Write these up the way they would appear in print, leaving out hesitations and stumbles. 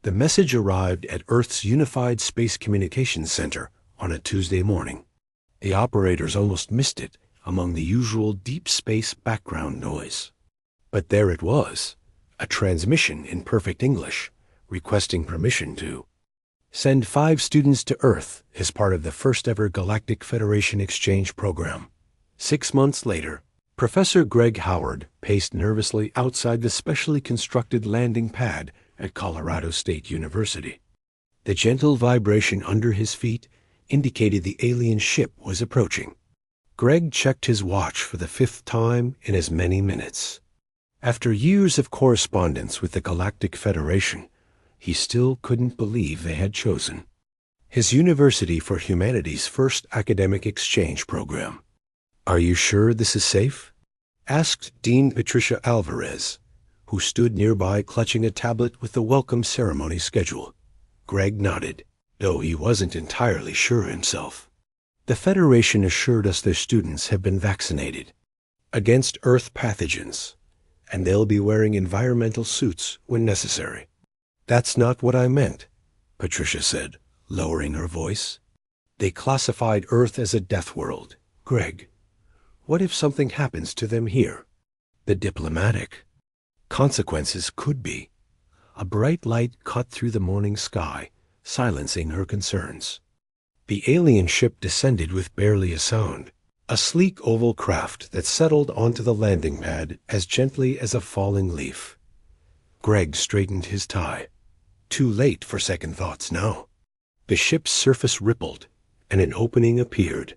The message arrived at Earth's Unified Space Communications Center on a Tuesday morning. The operators almost missed it among the usual deep space background noise. But there it was, a transmission in perfect English, requesting permission to send 5 students to Earth as part of the first-ever Galactic Federation exchange program. 6 months later, Professor Greg Howard paced nervously outside the specially constructed landing pad at Colorado State University. The gentle vibration under his feet indicated the alien ship was approaching. Greg checked his watch for the 5th time in as many minutes. After years of correspondence with the Galactic Federation, he still couldn't believe they had chosen his University for Humanity's first academic exchange program. "Are you sure this is safe?" asked Dean Patricia Alvarez, who stood nearby clutching a tablet with the welcome ceremony schedule. Greg nodded, though he wasn't entirely sure himself. "The Federation assured us their students have been vaccinated against Earth pathogens, and they'll be wearing environmental suits when necessary." "That's not what I meant," Patricia said, lowering her voice. "They classified Earth as a death world. Greg, what if something happens to them here? The diplomatic consequences could be." A bright light cut through the morning sky, silencing her concerns. The alien ship descended with barely a sound, a sleek oval craft that settled onto the landing pad as gently as a falling leaf. Greg straightened his tie. Too late for second thoughts now. The ship's surface rippled, and an opening appeared.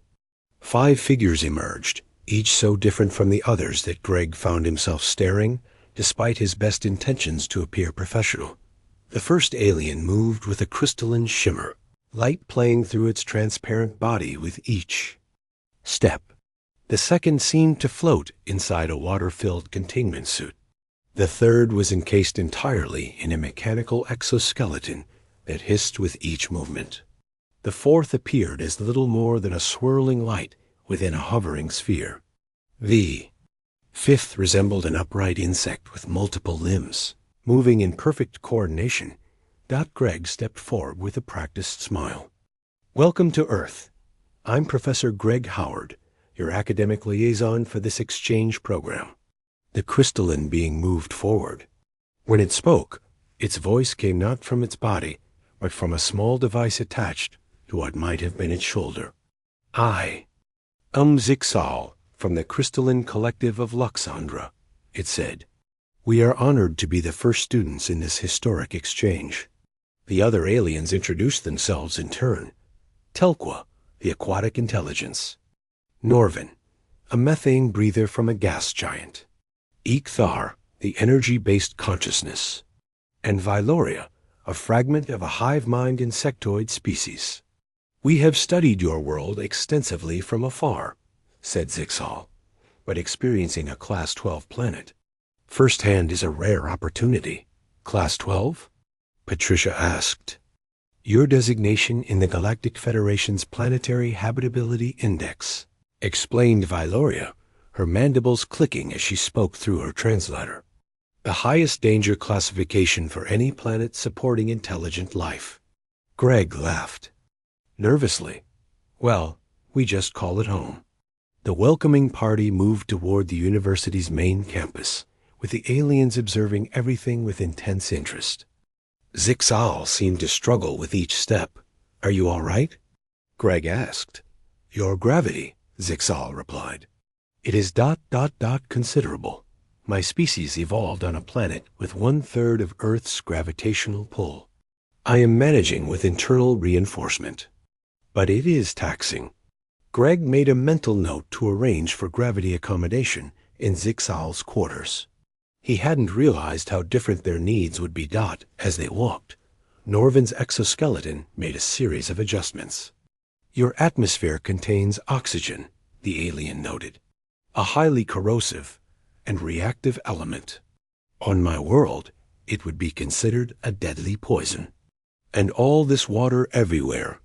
5 figures emerged, each so different from the others that Greg found himself staring, despite his best intentions to appear professional. The first alien moved with a crystalline shimmer, light playing through its transparent body with each step. The second seemed to float inside a water-filled containment suit. The third was encased entirely in a mechanical exoskeleton that hissed with each movement. The fourth appeared as little more than a swirling light within a hovering sphere. The fifth resembled an upright insect with multiple limbs, moving in perfect coordination. Greg stepped forward with a practiced smile. "Welcome to Earth. I'm Professor Greg Howard, your academic liaison for this exchange program." The crystalline being moved forward. When it spoke, its voice came not from its body, but from a small device attached to what might have been its shoulder. "I am Zixal from the Crystalline Collective of Luxandra," it said. "We are honored to be the first students in this historic exchange." The other aliens introduced themselves in turn. Telqua, the aquatic intelligence. Norvin, a methane breather from a gas giant. Ichthar, the energy-based consciousness. And Vyloria, a fragment of a hive-mind insectoid species. "We have studied your world extensively from afar," said Zixal, "but experiencing a Class 12 planet firsthand is a rare opportunity." "Class 12? Patricia asked. "Your designation in the Galactic Federation's Planetary Habitability Index," explained Vyloria, her mandibles clicking as she spoke through her translator. "The highest danger classification for any planet supporting intelligent life." Greg laughed. Nervously. "Well, we just call it home." The welcoming party moved toward the university's main campus, with the aliens observing everything with intense interest. Zixal seemed to struggle with each step. "Are you all right?" Greg asked. "Your gravity," Zixal replied. "It is ... considerable. My species evolved on a planet with 1/3 of Earth's gravitational pull. I am managing with internal reinforcement. But it is taxing." Greg made a mental note to arrange for gravity accommodation in Zixal's quarters. He hadn't realized how different their needs would be. As they walked, Norvin's exoskeleton made a series of adjustments. "Your atmosphere contains oxygen," the alien noted, "a highly corrosive and reactive element. On my world, it would be considered a deadly poison. And all this water everywhere,"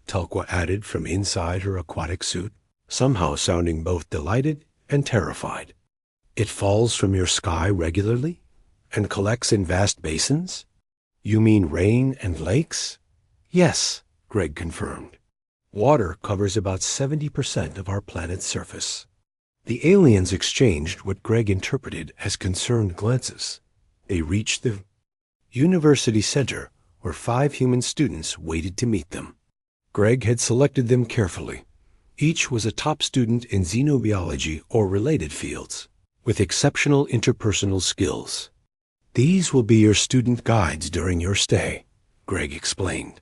Telqua added from inside her aquatic suit, somehow sounding both delighted and terrified. "It falls from your sky regularly and collects in vast basins?" You mean rain and lakes? Yes, Greg confirmed. Water covers about 70% of our planet's surface. The aliens exchanged what Greg interpreted as concerned glances. They reached the university center, where 5 human students waited to meet them. Greg had selected them carefully. Each was a top student in xenobiology or related fields, with exceptional interpersonal skills. These will be your student guides during your stay, Greg explained.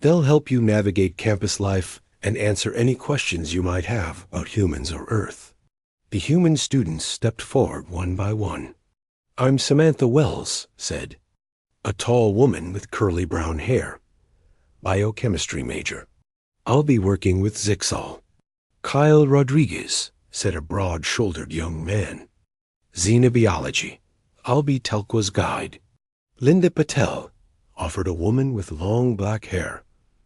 They'll help you navigate campus life and answer any questions you might have about humans or Earth. The human students stepped forward one by one. I'm Samantha Wells, said, a tall woman with curly brown hair, biochemistry major. I'll be working with Zixal. Kyle Rodriguez, said a broad-shouldered young man. Xenobiology. I'll be Telqua's guide. Linda Patel, offered a woman with long black hair.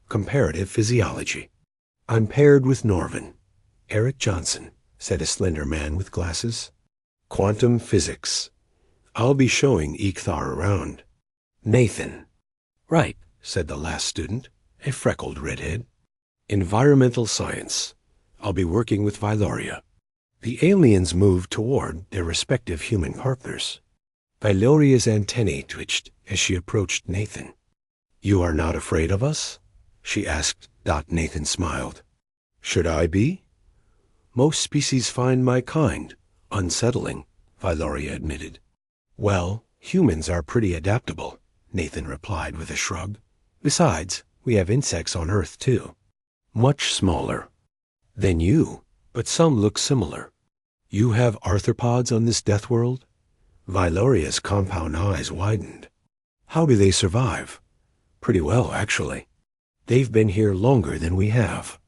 Comparative physiology. I'm paired with Norvin. Eric Johnson, said a slender man with glasses. Quantum physics. I'll be showing Ichthar around. Nathan. Right, said the last student, a freckled redhead. Environmental science. I'll be working with Vyloria. The aliens moved toward their respective human partners. Vyloria's antennae twitched as she approached Nathan. You are not afraid of us? She asked. Nathan smiled. Should I be? Most species find my kind unsettling, Vyloria admitted. Well, humans are pretty adaptable, Nathan replied with a shrug. Besides, we have insects on Earth too. Much smaller than you, but some look similar. You have arthropods on this Deathworld? Vyloria's compound eyes widened. How do they survive? Pretty well, actually. They've been here longer than we have.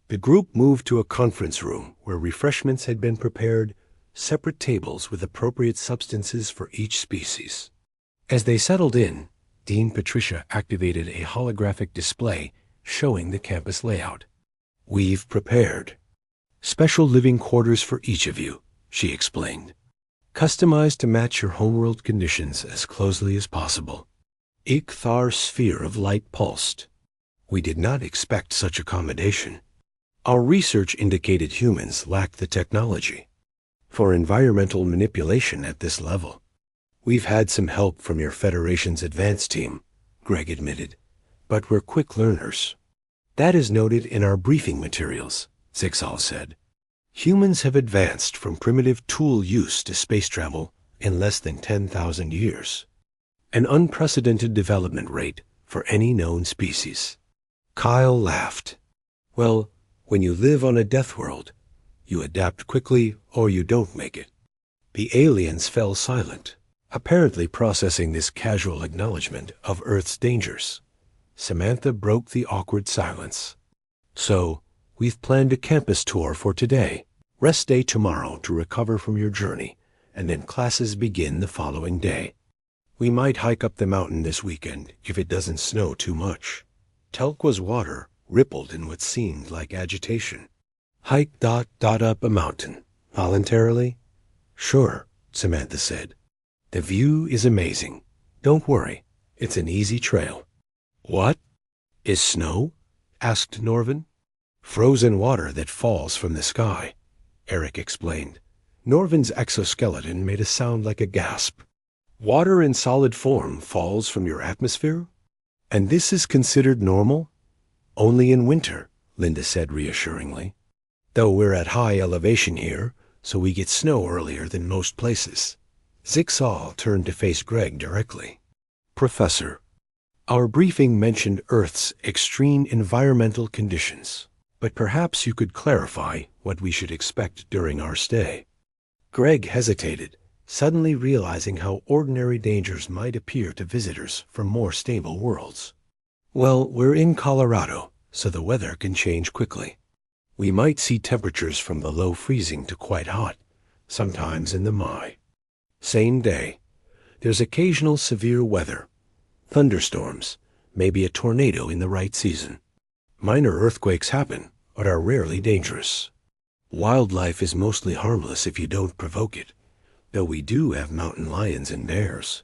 The group moved to a conference room where refreshments had been prepared, separate tables with appropriate substances for each species. As they settled in, Dean Patricia activated a holographic display showing the campus layout. We've prepared special living quarters for each of you, she explained, customized to match your homeworld conditions as closely as possible. Ichthar sphere of light pulsed. We did not expect such accommodation. Our research indicated humans lacked the technology for environmental manipulation at this level. We've had some help from your Federation's advanced team, Greg admitted, but we're quick learners. That is noted in our briefing materials, Zixal said. Humans have advanced from primitive tool use to space travel in less than 10,000 years. An unprecedented development rate for any known species. Kyle laughed. Well, when you live on a Deathworld, you adapt quickly or you don't make it. The aliens fell silent, apparently processing this casual acknowledgement of Earth's dangers. Samantha broke the awkward silence. So, we've planned a campus tour for today. Rest day tomorrow to recover from your journey, and then classes begin the following day. We might hike up the mountain this weekend if it doesn't snow too much. Telqua's water rippled in what seemed like agitation. Hike ... up a mountain. Voluntarily? Sure, Samantha said. The view is amazing. Don't worry, it's an easy trail. What? Is snow? Asked Norvin. Frozen water that falls from the sky, Eric explained. Norvin's exoskeleton made a sound like a gasp. Water in solid form falls from your atmosphere? And this is considered normal? Only in winter, Linda said reassuringly. Though we're at high elevation here, so we get snow earlier than most places. Zixal turned to face Greg directly. Professor, our briefing mentioned Earth's extreme environmental conditions, but perhaps you could clarify what we should expect during our stay. Greg hesitated, suddenly realizing how ordinary dangers might appear to visitors from more stable worlds. Well, we're in Colorado, so the weather can change quickly. We might see temperatures from below freezing to quite hot, sometimes in the Mai. Same day. There's occasional severe weather. Thunderstorms, maybe a tornado in the right season. Minor earthquakes happen, but are rarely dangerous. Wildlife is mostly harmless if you don't provoke it, though we do have mountain lions and bears.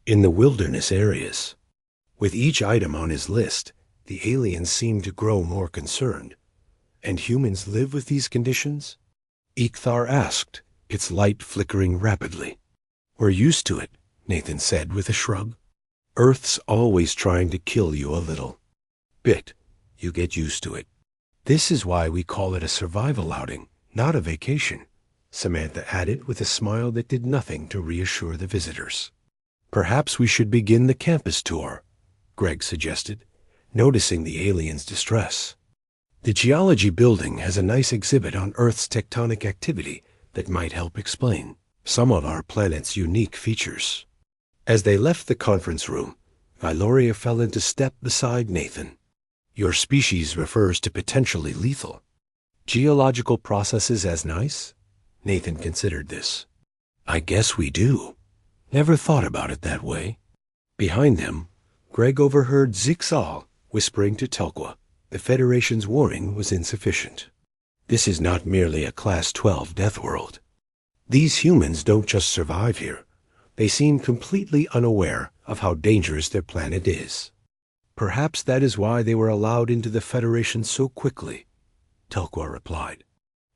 In the wilderness areas, With each item on his list, the aliens seemed to grow more concerned. And humans live with these conditions? Ichthar asked, its light flickering rapidly. We're used to it, Nathan said with a shrug. Earth's always trying to kill you a little bit. You get used to it. This is why we call it a survival outing, not a vacation, Samantha added with a smile that did nothing to reassure the visitors. Perhaps we should begin the campus tour, Greg suggested, noticing the aliens' distress. The geology building has a nice exhibit on Earth's tectonic activity that might help explain some of our planet's unique features. As they left the conference room, Vyloria fell into step beside Nathan. Your species refers to potentially lethal. Geological processes as nice? Nathan considered this. I guess we do. Never thought about it that way. Behind them, Greg overheard Zixal whispering to Telqua. The Federation's warning was insufficient. This is not merely a Class 12 Deathworld. These humans don't just survive here. They seem completely unaware of how dangerous their planet is. Perhaps that is why they were allowed into the Federation so quickly, Telqua replied.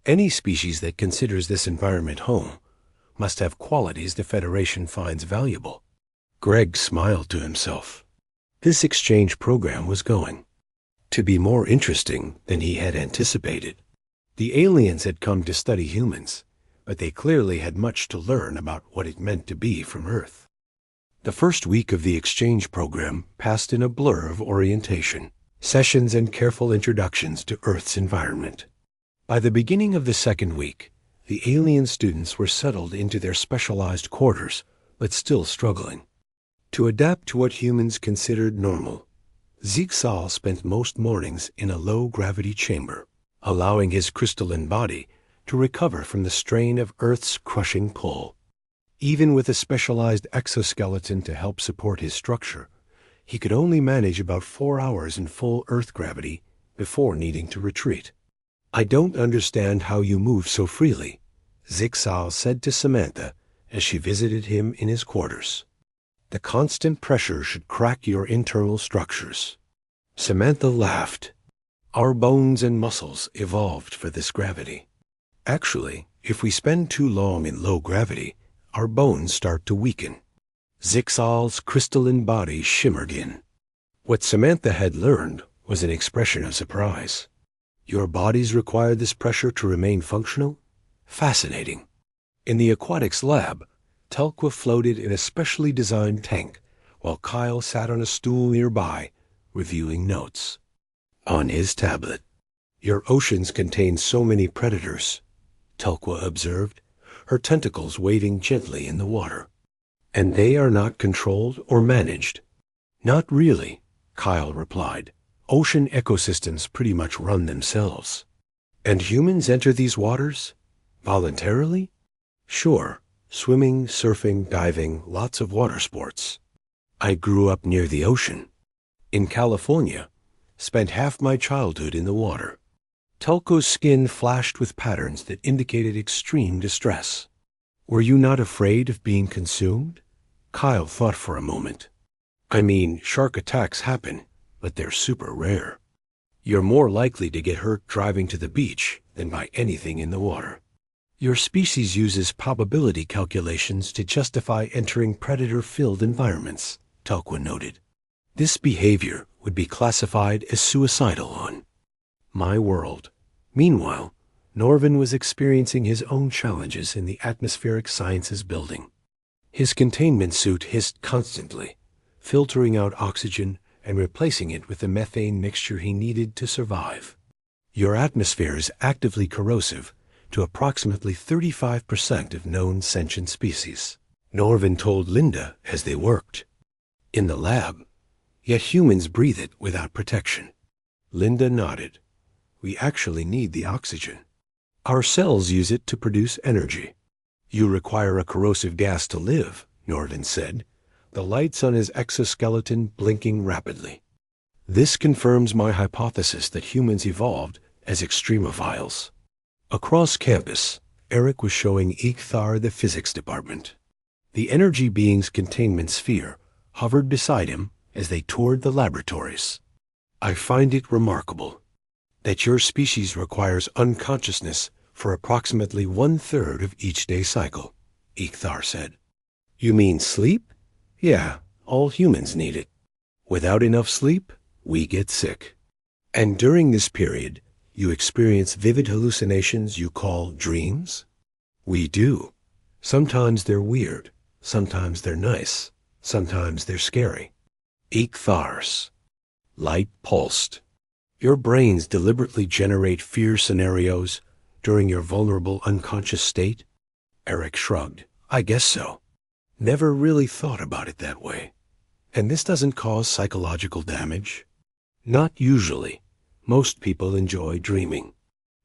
Any species that considers this environment home must have qualities the Federation finds valuable. Greg smiled to himself. This exchange program was going to be more interesting than he had anticipated. The aliens had come to study humans, but they clearly had much to learn about what it meant to be from Earth. The first week of the exchange program passed in a blur of orientation, sessions, and careful introductions to Earth's environment. By the beginning of the second week, the alien students were settled into their specialized quarters, but still struggling to adapt to what humans considered normal. Zixal spent most mornings in a low-gravity chamber, allowing his crystalline body to recover from the strain of Earth's crushing pull. Even with a specialized exoskeleton to help support his structure, he could only manage about 4 hours in full Earth gravity before needing to retreat. I don't understand how you move so freely, Zixal said to Samantha as she visited him in his quarters. The constant pressure should crack your internal structures. Samantha laughed. Our bones and muscles evolved for this gravity. Actually, if we spend too long in low gravity, our bones start to weaken. Zixal's crystalline body shimmered in. What Samantha had learned was an expression of surprise. Your bodies require this pressure to remain functional? Fascinating. In the aquatics lab, Telqua floated in a specially designed tank, while Kyle sat on a stool nearby, reviewing notes. On his tablet, your oceans contain so many predators, Telqua observed, her tentacles waving gently in the water. And they are not controlled or managed? Not really, Kyle replied. Ocean ecosystems pretty much run themselves. And humans enter these waters? Voluntarily? Sure. Swimming, surfing, diving, lots of water sports. I grew up near the ocean. In California, spent half my childhood in the water. Telko's skin flashed with patterns that indicated extreme distress. Were you not afraid of being consumed? Kyle thought for a moment. I mean, shark attacks happen, but they're super rare. You're more likely to get hurt driving to the beach than by anything in the water. Your species uses probability calculations to justify entering predator-filled environments, Telqua noted. This behavior would be classified as suicidal on my world. Meanwhile, Norvin was experiencing his own challenges in the atmospheric sciences building. His containment suit hissed constantly, filtering out oxygen and replacing it with the methane mixture he needed to survive. Your atmosphere is actively corrosive to approximately 35% of known sentient species, Norvin told Linda as they worked in the lab. Yet humans breathe it without protection. Linda nodded. We actually need the oxygen. Our cells use it to produce energy. You require a corrosive gas to live, Norvin said, the lights on his exoskeleton blinking rapidly. This confirms my hypothesis that humans evolved as extremophiles. Across campus, Eric was showing Ichthar the physics department. The energy being's containment sphere hovered beside him as they toured the laboratories. "I find it remarkable that your species requires unconsciousness for approximately 1/3 of each day cycle," Ichthar said. "You mean sleep? Yeah, all humans need it. Without enough sleep, we get sick. And during this period, you experience vivid hallucinations you call dreams?" "We do. Sometimes they're weird, sometimes they're nice, sometimes they're scary." Ichthar's light pulsed. "Your brains deliberately generate fear scenarios during your vulnerable unconscious state?" Eric shrugged. "I guess so. Never really thought about it that way. And this doesn't cause psychological damage?" "Not usually. Most people enjoy dreaming."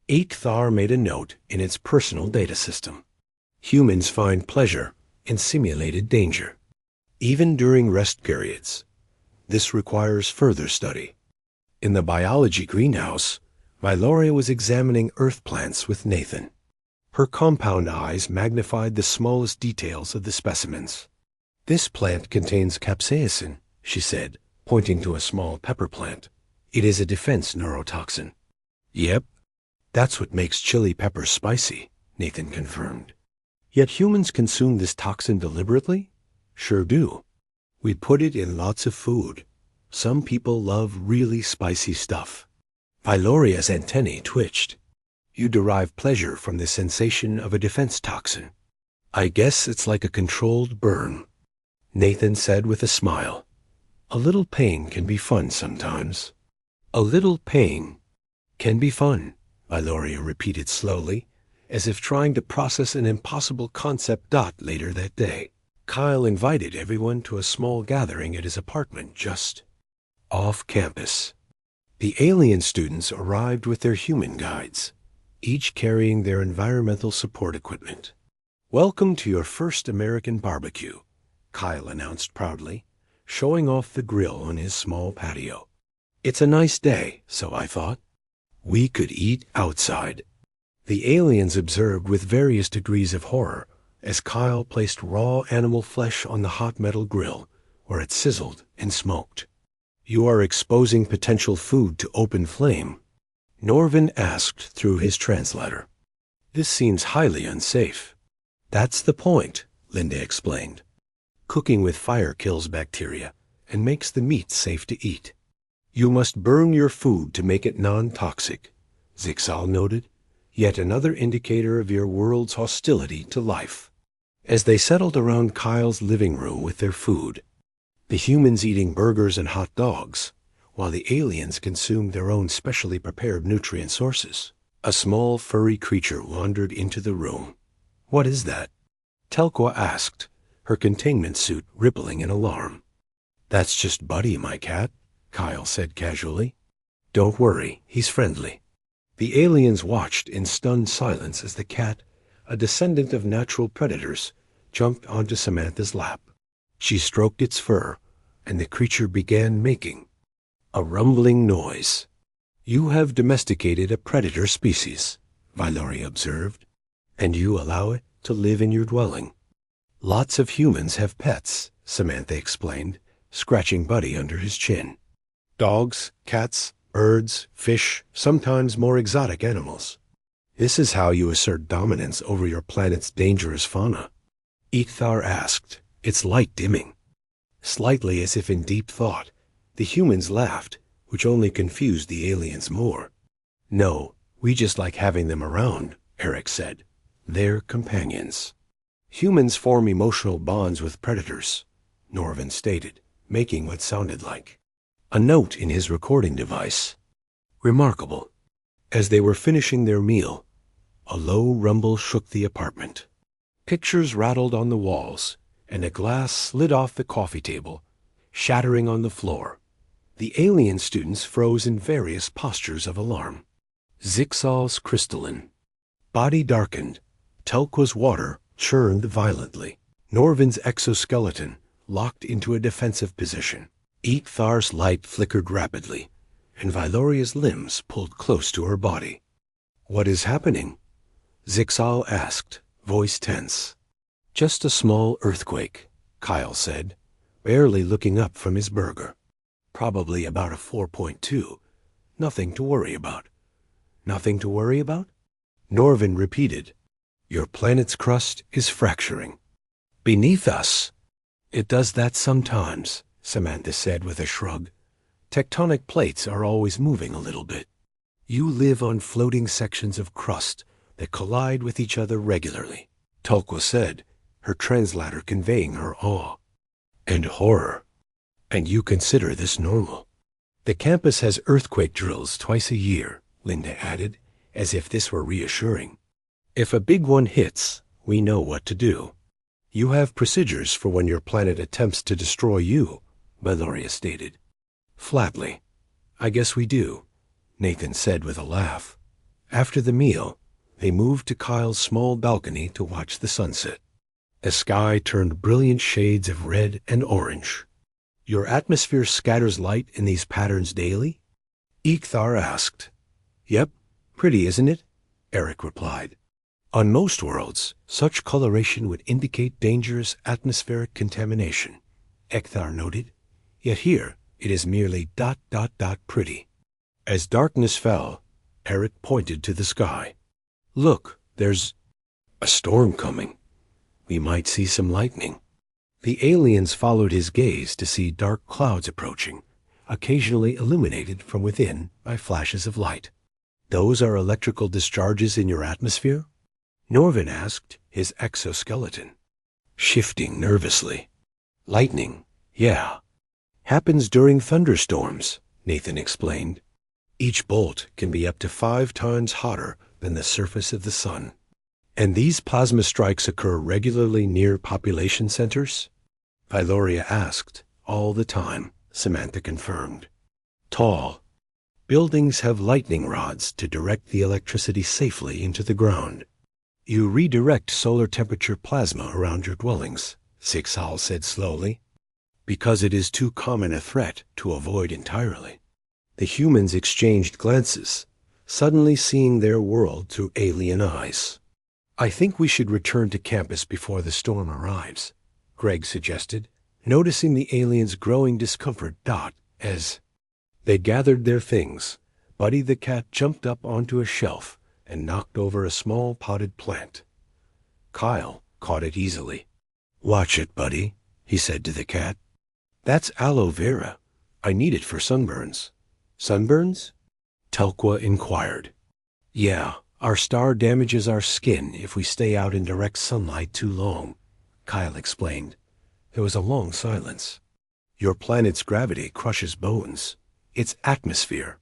Ichthar made a note in its personal data system. "Humans find pleasure in simulated danger, even during rest periods. This requires further study." In the biology greenhouse, Vyloria was examining earth plants with Nathan. Her compound eyes magnified the smallest details of the specimens. "This plant contains capsaicin," she said, pointing to a small pepper plant. "It is a defense neurotoxin." "Yep, that's what makes chili peppers spicy," Nathan confirmed. "Yet humans consume this toxin deliberately?" "Sure do. We put it in lots of food. Some people love really spicy stuff." Vyloria's antennae twitched. "You derive pleasure from the sensation of a defense toxin." "I guess it's like a controlled burn," Nathan said with a smile. "A little pain can be fun sometimes." "A little pain can be fun," Vyloria repeated slowly, as if trying to process an impossible concept. Later that day, Kyle invited everyone to a small gathering at his apartment just off campus. The alien students arrived with their human guides, each carrying their environmental support equipment. "Welcome to your first American barbecue," Kyle announced proudly, showing off the grill on his small patio. "It's a nice day, so I thought we could eat outside." The aliens observed with various degrees of horror as Kyle placed raw animal flesh on the hot metal grill, where it sizzled and smoked. "You are exposing potential food to open flame," Norvin asked through his translator. "This seems highly unsafe." "That's the point," Linda explained. "Cooking with fire kills bacteria and makes the meat safe to eat." "You must burn your food to make it non-toxic," Zixal noted, "yet another indicator of your world's hostility to life." As they settled around Kyle's living room with their food, the humans eating burgers and hot dogs, while the aliens consumed their own specially prepared nutrient sources, a small furry creature wandered into the room. "What is that?" Telqua asked, her containment suit rippling in alarm. "That's just Buddy, my cat," Kyle said casually. "Don't worry, he's friendly." The aliens watched in stunned silence as the cat, a descendant of natural predators, jumped onto Samantha's lap. She stroked its fur, and the creature began making a rumbling noise. "You have domesticated a predator species," Vyloria observed, "and you allow it to live in your dwelling." "Lots of humans have pets," Samantha explained, scratching Buddy under his chin. "Dogs, cats, birds, fish, sometimes more exotic animals. This is how you assert dominance over your planet's dangerous fauna?" Ichthar asked, its light dimming. Slightly as if in deep thought, the humans laughed, which only confused the aliens more. "No, we just like having them around," Eric said. "They're companions." "Humans form emotional bonds with predators," Norvin stated, making what sounded like a note in his recording device. "Remarkable." As they were finishing their meal, a low rumble shook the apartment. Pictures rattled on the walls, and a glass slid off the coffee table, shattering on the floor. The alien students froze in various postures of alarm. Zixal's crystalline body darkened. Telqua's water churned violently. Norvin's exoskeleton locked into a defensive position. Ichthar's light flickered rapidly, and Vyloria's limbs pulled close to her body. "What is happening?" Zixal asked, voice tense. "Just a small earthquake," Kyle said, barely looking up from his burger. probably about a 4.2. Nothing to worry about. Nothing to worry about? Norvin repeated. Your planet's crust is fracturing. Beneath us. It does that sometimes, Samantha said with a shrug. Tectonic plates are always moving a little bit. You live on floating sections of crust that collide with each other regularly, Tulqua said, her translator conveying her awe. And horror. And you consider this normal. The campus has earthquake drills twice a year, Linda added, as if this were reassuring. If a big one hits, we know what to do. You have procedures for when your planet attempts to destroy you, Valoria stated. Flatly. I guess we do, Nathan said with a laugh. After the meal, they moved to Kyle's small balcony to watch the sunset. The sky turned brilliant shades of red and orange. Your atmosphere scatters light in these patterns daily? Ichthar asked. Yep, pretty, isn't it? Eric replied. On most worlds, such coloration would indicate dangerous atmospheric contamination, Ichthar noted. Yet here, it is merely ... pretty. As darkness fell, Eric pointed to the sky. Look, there's a storm coming. We might see some lightning. The aliens followed his gaze to see dark clouds approaching, occasionally illuminated from within by flashes of light. Those are electrical discharges in your atmosphere? Norvin asked, his exoskeleton shifting nervously. Lightning, yeah. Happens during thunderstorms, Nathan explained. Each bolt can be up to 5 times hotter than the surface of the sun. And these plasma strikes occur regularly near population centers? Valoria asked. All the time, Samantha confirmed. Tall. Buildings have lightning rods to direct the electricity safely into the ground. You redirect solar temperature plasma around your dwellings, Sixal said slowly, because it is too common a threat to avoid entirely. The humans exchanged glances, suddenly seeing their world through alien eyes. I think we should return to campus before the storm arrives, Greg suggested, noticing the aliens' growing discomfort. As they gathered their things, Buddy the cat jumped up onto a shelf and knocked over a small potted plant. Kyle caught it easily. Watch it, Buddy, he said to the cat. That's aloe vera. I need it for sunburns. Sunburns? Tulqua inquired. Yeah, our star damages our skin if we stay out in direct sunlight too long, Kyle explained. There was a long silence. Your planet's gravity crushes bones. Its atmosphere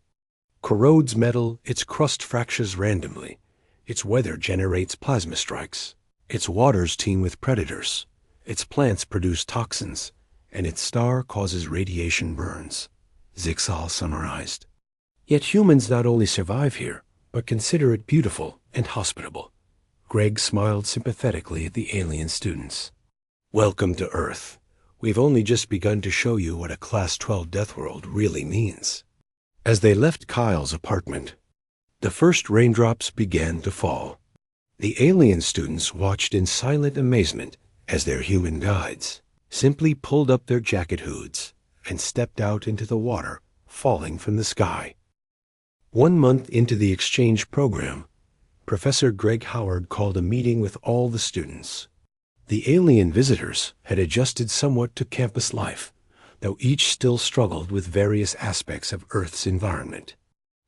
corrodes metal, its crust fractures randomly. Its weather generates plasma strikes. Its waters teem with predators. Its plants produce toxins, and its star causes radiation burns, Zixal summarized. Yet humans not only survive here, but consider it beautiful and hospitable. Greg smiled sympathetically at the alien students. Welcome to Earth. We've only just begun to show you what a Class 12 Deathworld really means. As they left Kyle's apartment, the first raindrops began to fall. The alien students watched in silent amazement as their human guides simply pulled up their jacket hoods and stepped out into the water falling from the sky. 1 month into the exchange program, Professor Greg Howard called a meeting with all the students. The alien visitors had adjusted somewhat to campus life, though each still struggled with various aspects of Earth's environment.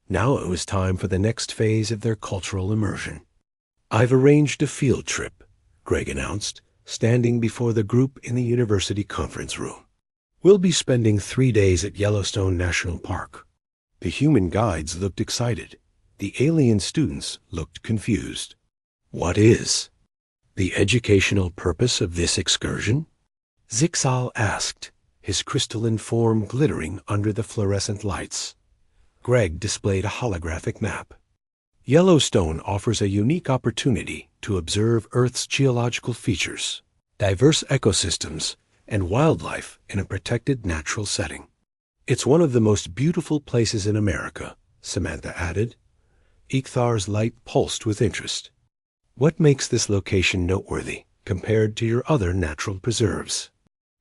Now it was time for the next phase of their cultural immersion. I've arranged a field trip, Greg announced, standing before the group in the university conference room. We'll be spending 3 days at Yellowstone National Park. The human guides looked excited. The alien students looked confused. What is the educational purpose of this excursion? Zixal asked, his crystalline form glittering under the fluorescent lights. Greg displayed a holographic map. Yellowstone offers a unique opportunity to observe Earth's geological features, diverse ecosystems, and wildlife in a protected natural setting. It's one of the most beautiful places in America, Samantha added. Ichthar's light pulsed with interest. What makes this location noteworthy compared to your other natural preserves?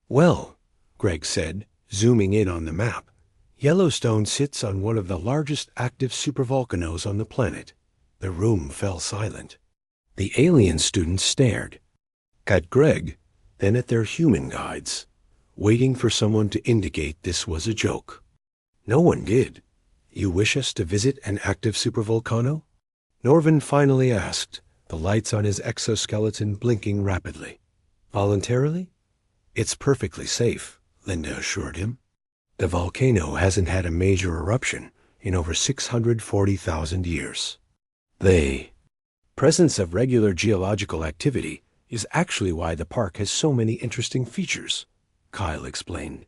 Well, Greg said, zooming in on the map, Yellowstone sits on one of the largest active supervolcanoes on the planet. The room fell silent. The alien students stared at Greg, then at their human guides, waiting for someone to indicate this was a joke. No one did. You wish us to visit an active supervolcano? Norvin finally asked, the lights on his exoskeleton blinking rapidly. Voluntarily? It's perfectly safe, Linda assured him. The volcano hasn't had a major eruption in over 640,000 years. The presence of regular geological activity is actually why the park has so many interesting features, Kyle explained.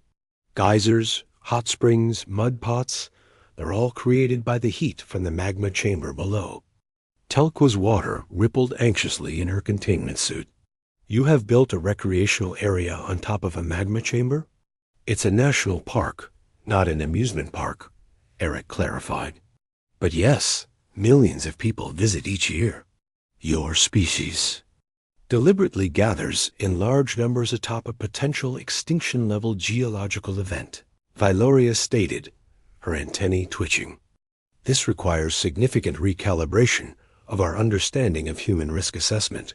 Geysers, hot springs, mud pots, they're all created by the heat from the magma chamber below. Telqua's water rippled anxiously in her containment suit. You have built a recreational area on top of a magma chamber? It's a national park, not an amusement park, Eric clarified. But yes, millions of people visit each year. Your species deliberately gathers in large numbers atop a potential extinction-level geological event, Vyloria stated, her antennae twitching. This requires significant recalibration of our understanding of human risk assessment.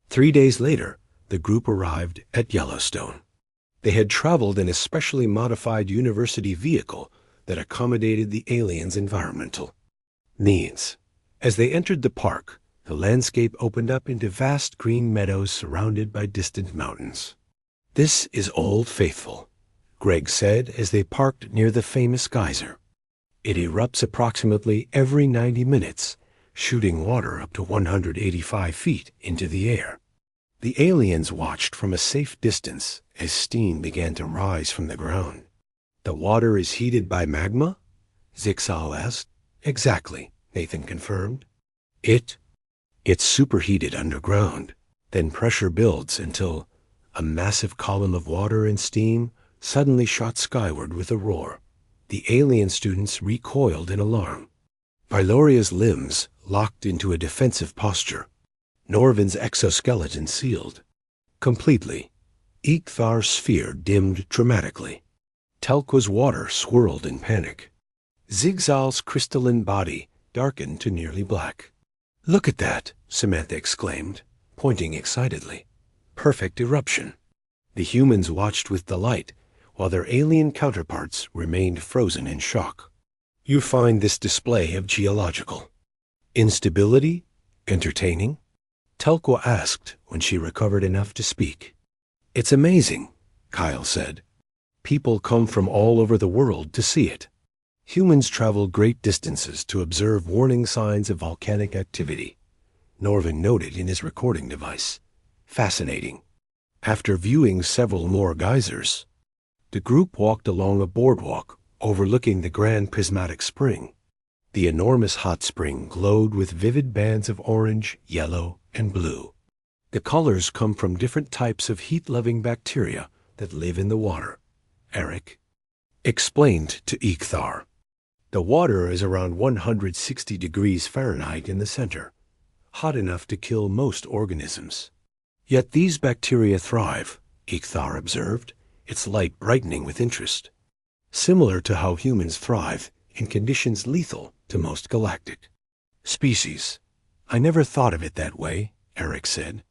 3 days later, the group arrived at Yellowstone. They had traveled in a specially modified university vehicle that accommodated the aliens' environmental needs. As they entered the park, the landscape opened up into vast green meadows surrounded by distant mountains. This is Old Faithful, Greg said as they parked near the famous geyser. It erupts approximately every 90 minutes, shooting water up to 185 feet into the air. The aliens watched from a safe distance as steam began to rise from the ground. The water is heated by magma? Zixal asked. Exactly, Nathan confirmed. It's superheated underground. Then pressure builds until a massive column of water and steam suddenly shot skyward with a roar. The alien students recoiled in alarm. Vyloria's limbs locked into a defensive posture. Norvin's exoskeleton sealed completely. Ichthar's sphere dimmed dramatically. Telqua's water swirled in panic. Zigzal's crystalline body darkened to nearly black. Look at that, Samantha exclaimed, pointing excitedly. Perfect eruption. The humans watched with delight, while their alien counterparts remained frozen in shock. You find this display of geological instability entertaining? Telqua asked when she recovered enough to speak. It's amazing, Kyle said. People come from all over the world to see it. Humans travel great distances to observe warning signs of volcanic activity, Norvin noted in his recording device. Fascinating. After viewing several more geysers, the group walked along a boardwalk overlooking the Grand Prismatic Spring. The enormous hot spring glowed with vivid bands of orange, yellow, and blue. The colors come from different types of heat-loving bacteria that live in the water, Eric explained to Ichthar. The water is around 160 degrees Fahrenheit in the center, hot enough to kill most organisms. Yet these bacteria thrive, Ichthar observed, its light brightening with interest. Similar to how humans thrive in conditions lethal to most galactic species. I never thought of it that way, Eric said.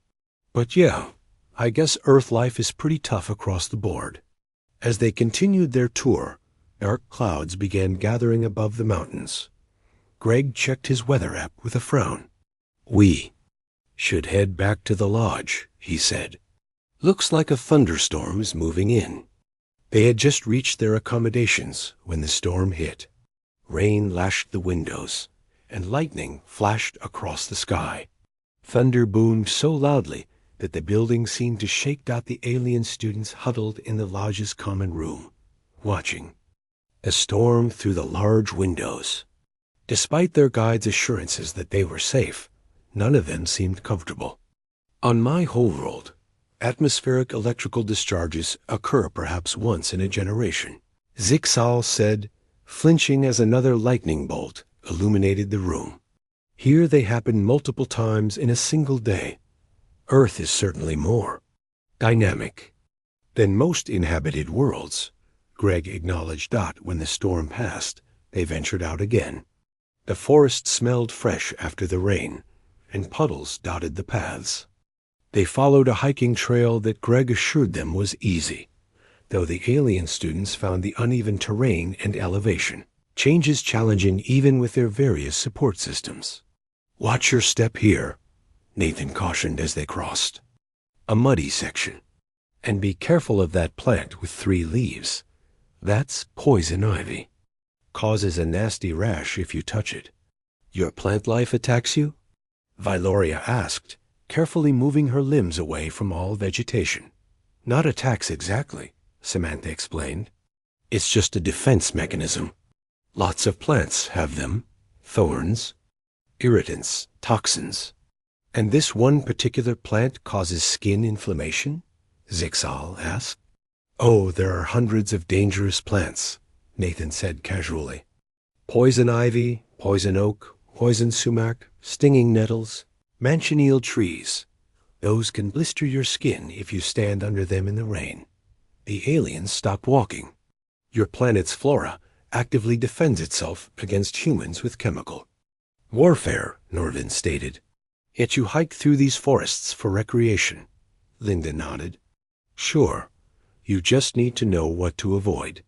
But yeah, I guess Earth life is pretty tough across the board. As they continued their tour, dark clouds began gathering above the mountains. Greg checked his weather app with a frown. We should head back to the lodge, he said. Looks like a thunderstorm is moving in. They had just reached their accommodations when the storm hit. Rain lashed the windows, and lightning flashed across the sky. Thunder boomed so loudly that the building seemed to shake out the alien students huddled in the lodge's common room, watching a storm through the large windows. Despite their guides' assurances that they were safe, none of them seemed comfortable. On my homeworld, atmospheric electrical discharges occur perhaps once in a generation, Zixal said, flinching as another lightning bolt illuminated the room. Here they happen multiple times in a single day. Earth is certainly more dynamic than most inhabited worlds. Greg acknowledged Dot when the storm passed. They ventured out again. The forest smelled fresh after the rain, and puddles dotted the paths. They followed a hiking trail that Greg assured them was easy, though the alien students found the uneven terrain and elevation changes challenging even with their various support systems. "Watch your step here," Nathan cautioned as they crossed. "A muddy section. And be careful of that plant with 3 leaves. That's poison ivy. Causes a nasty rash if you touch it." "Your plant life attacks you?" Vyloria asked, carefully moving her limbs away from all vegetation. "Not attacks exactly," Samantha explained. "It's just a defense mechanism. Lots of plants have them. Thorns, irritants, toxins. And this one particular plant causes skin inflammation?" Zixal asked. "Oh, there are hundreds of dangerous plants," Nathan said casually. "Poison ivy, poison oak, poison sumac, stinging nettles, manchineel trees. Those can blister your skin if you stand under them in the rain." The aliens stopped walking. "Your planet's flora actively defends itself against humans with chemical warfare," Norvin stated. "Yet you hike through these forests for recreation." Linda nodded. "Sure. You just need to know what to avoid."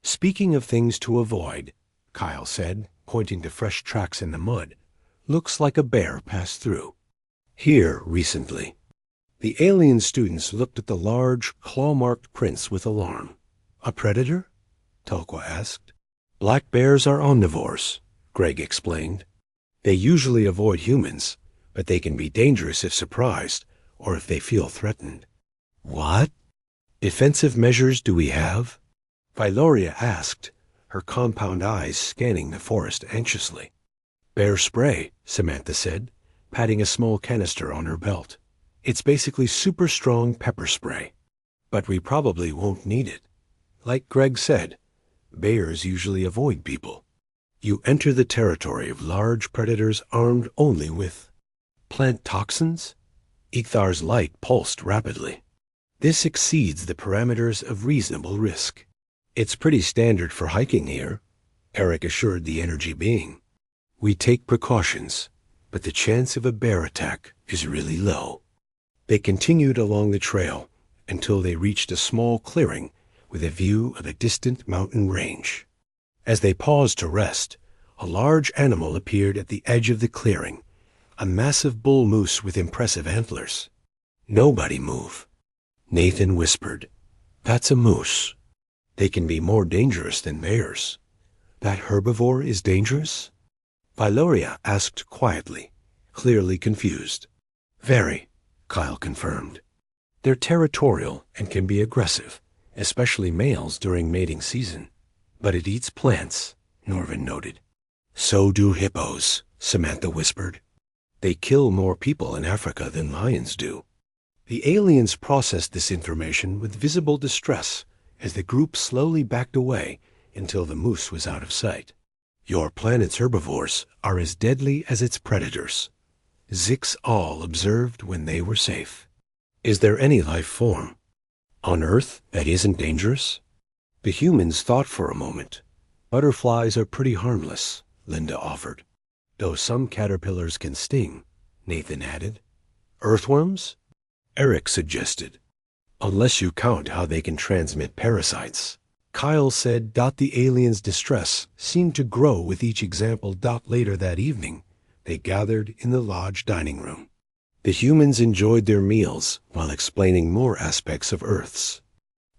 "Speaking of things to avoid," Kyle said, pointing to fresh tracks in the mud, "looks like a bear passed through here recently." The alien students looked at the large, claw-marked prints with alarm. "A predator?" Tulqua asked. "Black bears are omnivores," Greg explained. "They usually avoid humans, but they can be dangerous if surprised or if they feel threatened." "What defensive measures do we have?" Vyloria asked, her compound eyes scanning the forest anxiously. "Bear spray," Samantha said, patting a small canister on her belt. "It's basically super strong pepper spray. But we probably won't need it. Like Greg said, bears usually avoid people. You enter the territory of large predators armed only with plant toxins?" Ichthar's light pulsed rapidly. "This exceeds the parameters of reasonable risk." "It's pretty standard for hiking here," Eric assured the energy being. "We take precautions, but the chance of a bear attack is really low." They continued along the trail until they reached a small clearing with a view of a distant mountain range. As they paused to rest, a large animal appeared at the edge of the clearing, a massive bull moose with impressive antlers. "Nobody move," Nathan whispered. "That's a moose. They can be more dangerous than bears." "That herbivore is dangerous?" Vyloria asked quietly, clearly confused. "Very," Kyle confirmed. "They're territorial and can be aggressive, especially males during mating season. But it eats plants," Norvin noted. "So do hippos," Samantha whispered. "They kill more people in Africa than lions do." The aliens processed this information with visible distress as the group slowly backed away until the moose was out of sight. "Your planet's herbivores are as deadly as its predators," Zixal observed when they were safe. "Is there any life form on Earth that isn't dangerous?" The humans thought for a moment. "Butterflies are pretty harmless," Linda offered. "Though some caterpillars can sting," Nathan added. "Earthworms?" Eric suggested. "Unless you count how they can transmit parasites." Kyle said the aliens' distress seemed to grow with each example. Later that evening, they gathered in the lodge dining room. The humans enjoyed their meals while explaining more aspects of Earth's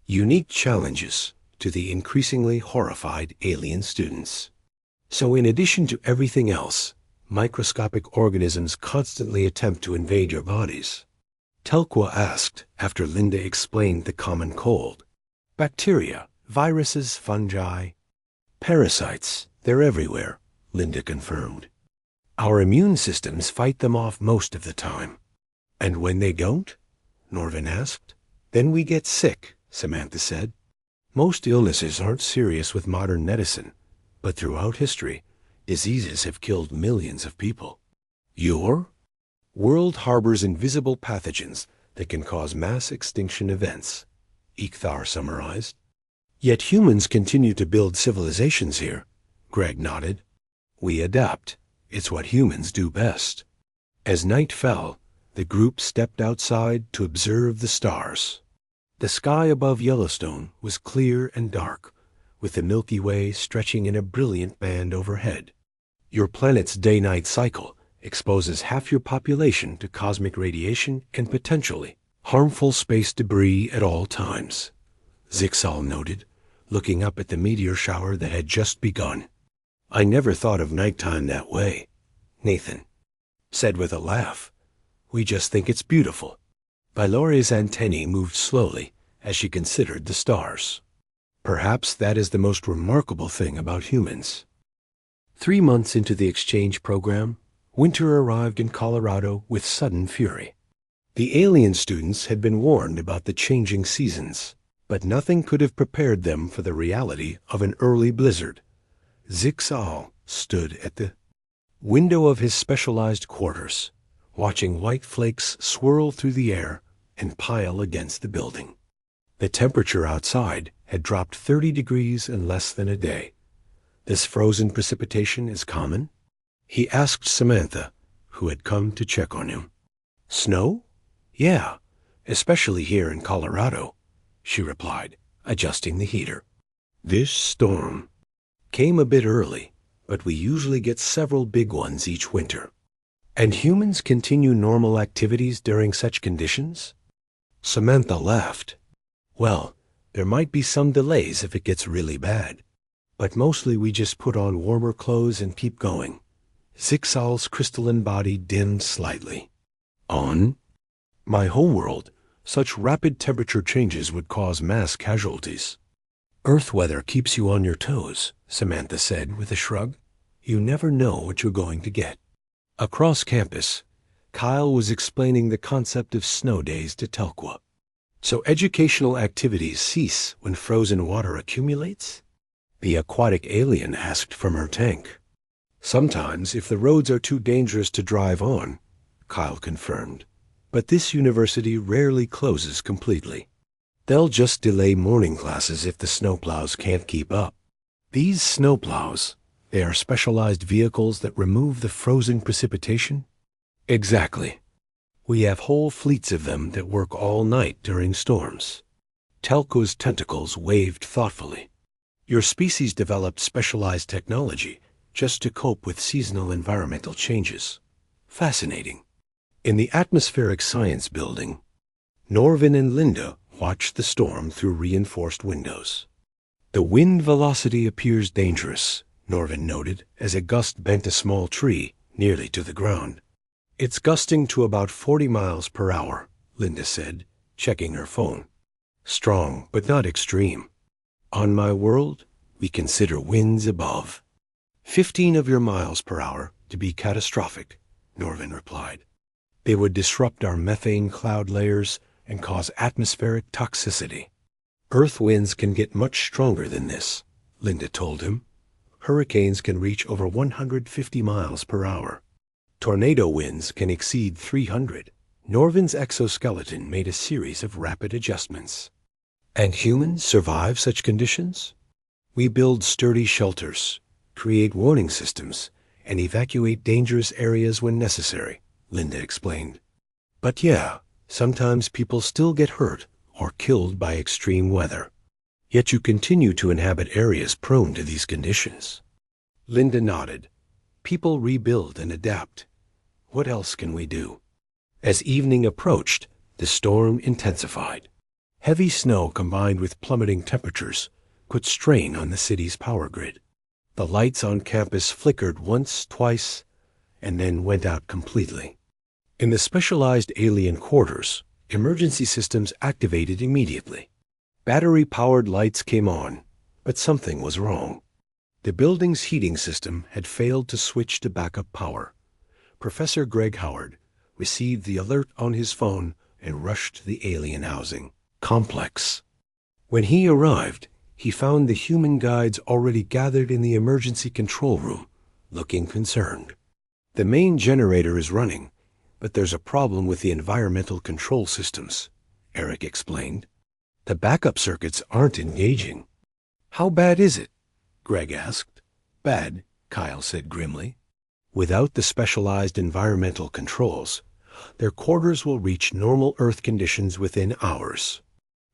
unique challenges to the increasingly horrified alien students. "So in addition to everything else, microscopic organisms constantly attempt to invade your bodies?" Telqua asked after Linda explained the common cold. "Bacteria, viruses, fungi, parasites, they're everywhere," Linda confirmed. "Our immune systems fight them off most of the time." "And when they don't?" Norvin asked. "Then we get sick," Samantha said. "Most illnesses aren't serious with modern medicine, but throughout history, diseases have killed millions of people." "Your world harbors invisible pathogens that can cause mass extinction events," Ichthar summarized. Yet humans continue to build civilizations here, Greg nodded. We adapt. It's what humans do best. As night fell, the group stepped outside to observe the stars. The sky above Yellowstone was clear and dark, with the Milky Way stretching in a brilliant band overhead. Your planet's day-night cycle exposes half your population to cosmic radiation and potentially harmful space debris at all times, Zixal noted, looking up at the meteor shower that had just begun. I never thought of nighttime that way, Nathan said with a laugh. We just think it's beautiful. Byloria's antennae moved slowly as she considered the stars. Perhaps that is the most remarkable thing about humans. 3 months into the exchange program, winter arrived in Colorado with sudden fury. The alien students had been warned about the changing seasons, but nothing could have prepared them for the reality of an early blizzard. Zixal stood at the window of his specialized quarters, watching white flakes swirl through the air and pile against the building. The temperature outside had dropped 30 degrees in less than a day. This frozen precipitation is common? He asked Samantha, who had come to check on him. Snow? Yeah, especially here in Colorado, she replied, adjusting the heater. This storm came a bit early, but we usually get several big ones each winter. And humans continue normal activities during such conditions? Samantha laughed. Well, there might be some delays if it gets really bad, but mostly we just put on warmer clothes and keep going. Zixal's crystalline body dimmed slightly. On my homeworld, such rapid temperature changes would cause mass casualties. Earth weather keeps you on your toes, Samantha said with a shrug. You never know what you're going to get. Across campus, Kyle was explaining the concept of snow days to Telqua. So educational activities cease when frozen water accumulates? The aquatic alien asked from her tank. Sometimes, if the roads are too dangerous to drive on, Kyle confirmed. But this university rarely closes completely. They'll just delay morning classes if the snowplows can't keep up. These snowplows, they are specialized vehicles that remove the frozen precipitation? Exactly. We have whole fleets of them that work all night during storms. Telqua's tentacles waved thoughtfully. Your species developed specialized technology just to cope with seasonal environmental changes. Fascinating. In the atmospheric science building, Norvin and Linda watched the storm through reinforced windows. The wind velocity appears dangerous, Norvin noted as a gust bent a small tree nearly to the ground. It's gusting to about 40 miles per hour, Linda said, checking her phone. Strong, but not extreme. On my world, we consider winds above 15 of your miles per hour to be catastrophic, Norvin replied. They would disrupt our methane cloud layers and cause atmospheric toxicity. Earth winds can get much stronger than this, Linda told him. Hurricanes can reach over 150 miles per hour. Tornado winds can exceed 300. Norvin's exoskeleton made a series of rapid adjustments. And humans survive such conditions? We build sturdy shelters, create warning systems, and evacuate dangerous areas when necessary, Linda explained. But yeah, sometimes people still get hurt or killed by extreme weather. Yet you continue to inhabit areas prone to these conditions. Linda nodded. People rebuild and adapt. What else can we do? As evening approached, the storm intensified. Heavy snow combined with plummeting temperatures put strain on the city's power grid. The lights on campus flickered once, twice, and then went out completely. In the specialized alien quarters, emergency systems activated immediately. Battery-powered lights came on, but something was wrong. The building's heating system had failed to switch to backup power. Professor Greg Howard received the alert on his phone and rushed to the alien housing complex. When he arrived, he found the human guides already gathered in the emergency control room, looking concerned. The main generator is running, but there's a problem with the environmental control systems, Eric explained. The backup circuits aren't engaging. How bad is it? Greg asked. Bad, Kyle said grimly. Without the specialized environmental controls, their quarters will reach normal Earth conditions within hours.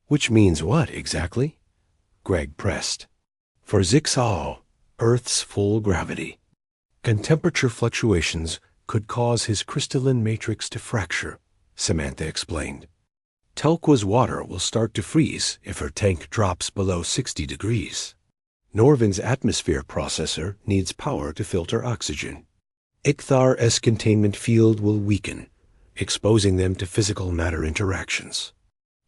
Which means what, exactly? Greg pressed. For Zixal, Earth's full gravity. And temperature fluctuations could cause his crystalline matrix to fracture, Samantha explained. Telqua's water will start to freeze if her tank drops below 60 degrees. Norvin's atmosphere processor needs power to filter oxygen. Ichthar's containment field will weaken, exposing them to physical matter interactions.